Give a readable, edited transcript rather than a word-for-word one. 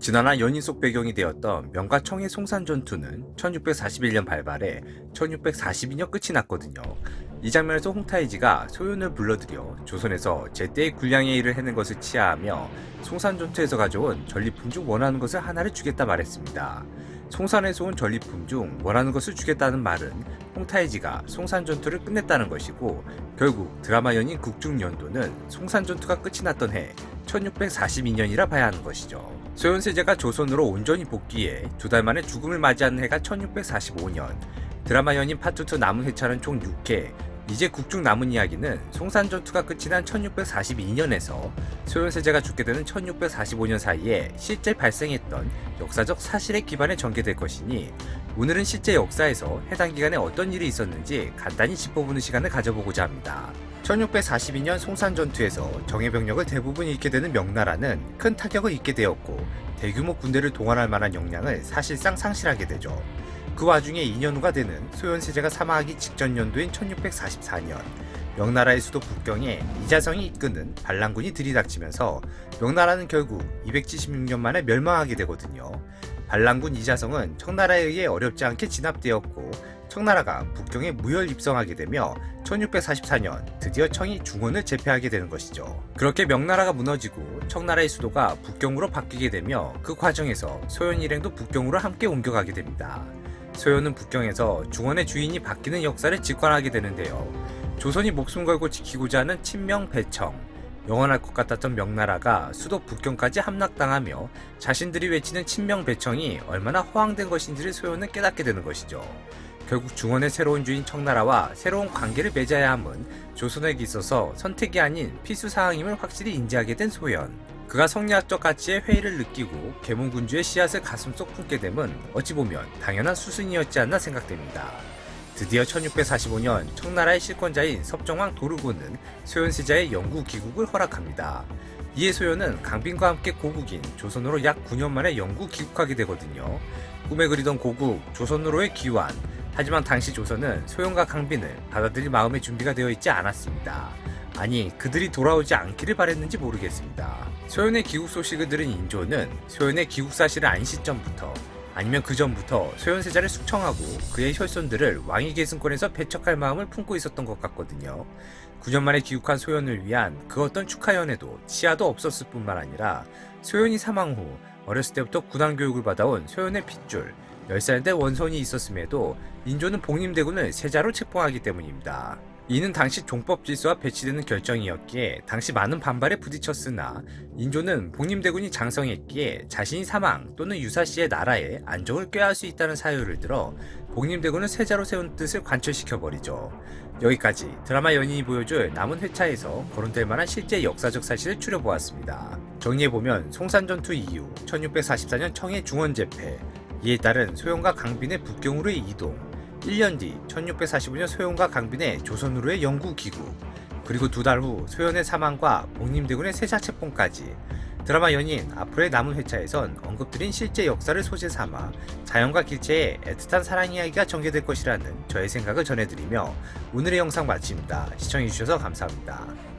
진화나 연인 속 배경이 되었던 명과 청의 송산 전투는 1641년 발발해 1642년 끝이 났거든요. 이 장면에서 홍타이지가 소윤을 불러들여 조선에서 제때의 군량의 일을 해낸 것을 치하하며 송산 전투에서 가져온 전리품 중 원하는 것을 하나를 주겠다 말했습니다. 송산에서 온 전리품 중 원하는 것을 주겠다는 말은 홍타이지가 송산 전투를 끝냈다는 것이고, 결국 드라마 연인 국중연도는 송산 전투가 끝이 났던 해 1642년이라 봐야 하는 것이죠. 소현세제가 조선으로 온전히 복귀해 두 달 만에 죽음을 맞이하는 해가 1645년. 드라마 연인 파트 2 남은 회차는 총 6회. 이제 국중 남은 이야기는 송산 전투가 끝이 난 1642년에서 소현세제가 죽게 되는 1645년 사이에 실제 발생했던 역사적 사실에 기반해 전개될 것이니, 오늘은 실제 역사에서 해당 기간에 어떤 일이 있었는지 간단히 짚어보는 시간을 가져보고자 합니다. 1642년 송산 전투에서 정예 병력을 대부분 잃게 되는 명나라는 큰 타격을 입게 되었고, 대규모 군대를 동원할 만한 역량을 사실상 상실하게 되죠. 그 와중에 2년 후가 되는 소현세제가 사망하기 직전 연도인 1644년, 명나라의 수도 북경에 이자성이 이끄는 반란군이 들이닥치면서 명나라는 결국 276년 만에 멸망하게 되거든요. 반란군 이자성은 청나라에 의해 어렵지 않게 진압되었고, 청나라가 북경에 무혈 입성하게 되며 1644년 드디어 청이 중원을 제패하게 되는 것이죠. 그렇게 명나라가 무너지고 청나라의 수도가 북경으로 바뀌게 되며, 그 과정에서 소현 일행도 북경으로 함께 옮겨가게 됩니다. 소현은 북경에서 중원의 주인이 바뀌는 역사를 직관하게 되는데요. 조선이 목숨 걸고 지키고자 하는 친명 배청, 영원할 것 같았던 명나라가 수도 북경까지 함락당하며 자신들이 외치는 친명 배청이 얼마나 허황된 것인지를 소현은 깨닫게 되는 것이죠. 결국 중원의 새로운 주인 청나라와 새로운 관계를 맺어야 함은 조선에게 있어서 선택이 아닌 필수사항임을 확실히 인지하게 된 소현. 그가 성리학적 가치의 회의를 느끼고 계몽군주의 씨앗을 가슴속 품게 됨은 어찌 보면 당연한 수순이었지 않나 생각됩니다. 드디어 1645년 청나라의 실권자인 섭정왕 도르고는 소현세자의 영구 귀국을 허락합니다. 이에 소현은 강빈과 함께 고국인 조선으로 약 9년 만에 영구 귀국하게 되거든요. 꿈에 그리던 고국 조선으로의 귀환. 하지만 당시 조선은 소현과 강빈을 받아들일 마음의 준비가 되어 있지 않았습니다. 아니, 그들이 돌아오지 않기를 바랬는지 모르겠습니다. 소현의 귀국 소식을 들은 인조는 소현의 귀국 사실을 안 시점부터, 아니면 그 전부터 소현세자를 숙청하고 그의 혈손들을 왕위 계승권에서 배척할 마음을 품고 있었던 것 같거든요. 9년 만에 귀국한 소현을 위한 그 어떤 축하 연회도 치아도 없었을 뿐만 아니라, 소현이 사망 후 어렸을 때부터 군안 교육을 받아온 소현의 핏줄 10살 된 원손이 있었음에도 인조는 복림대군을 세자로 책봉하기 때문입니다. 이는 당시 종법 질서와 배치되는 결정이었기에 당시 많은 반발에 부딪혔으나, 인조는 복림대군이 장성했기에 자신이 사망 또는 유사시의 나라에 안정을 꾀할 수 있다는 사유를 들어 복림대군을 세자로 세운 뜻을 관철시켜버리죠. 여기까지 드라마 연인이 보여줄 남은 회차에서 거론될 만한 실제 역사적 사실을 추려보았습니다. 정리해보면 송산전투 이후 1644년 청의 중원제패, 이에 따른 소현과 강빈의 북경으로의 이동, 1년 뒤 1645년 소현과 강빈의 조선으로의 영구 귀국, 그리고 2달 후 소현의 사망과 복림대군의 세자 책봉까지, 드라마 연인 앞으로의 남은 회차에선 언급드린 실제 역사를 소재 삼아 자연과 길체의 애틋한 사랑 이야기가 전개될 것이라는 저의 생각을 전해드리며 오늘의 영상 마칩니다. 시청해주셔서 감사합니다.